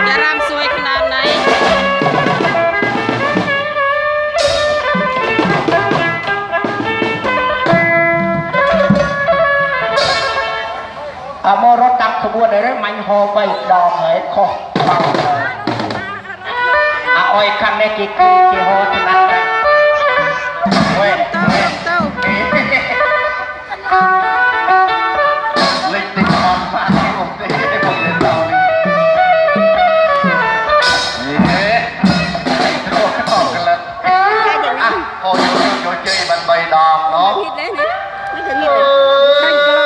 จะรำสวยขนาดไหนโมรถตักขบวนอะไรมันหอไปดอกเหยคออ้อยคันในกี่หอขนาดนั้นเว้ยเล็กติดคอมฟ้าให้ผมได้ให้ผมเล่นเรานี่โอ้ก็ตอบกันแล้วพอโยเจยมันใบดอกเนาะผิดเลยนะไม่ถึงผิดเลย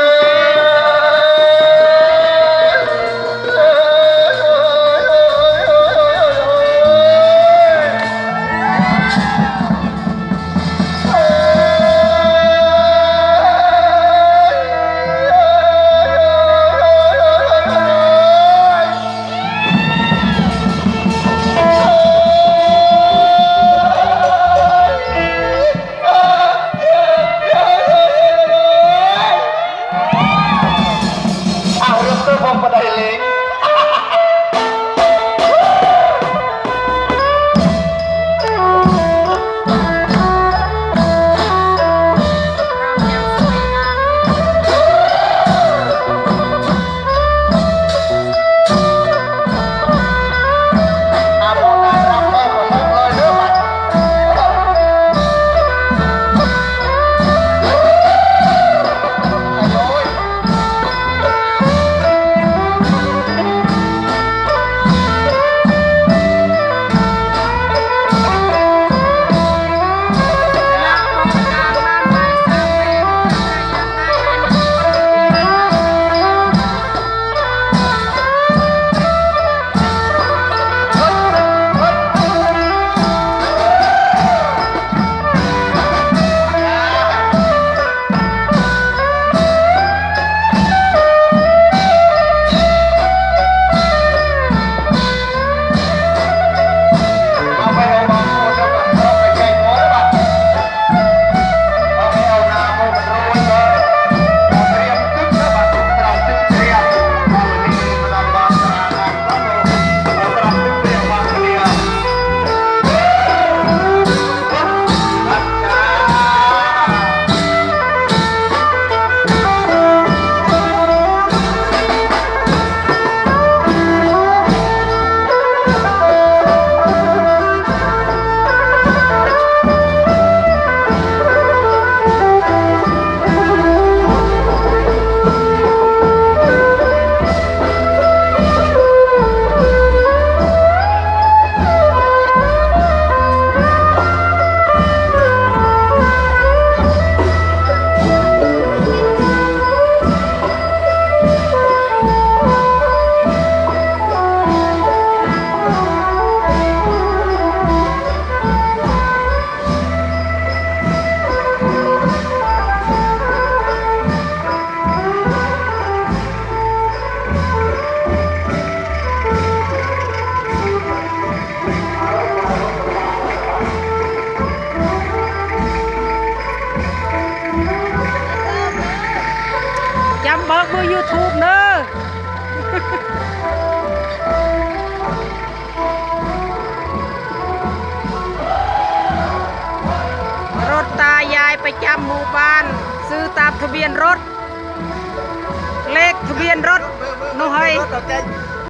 บอกดู YouTube เนอะรถตายายไปจำหมู่บ้านซื้อตามทะเบียนรถเลขทะเบียนรถนู่นให้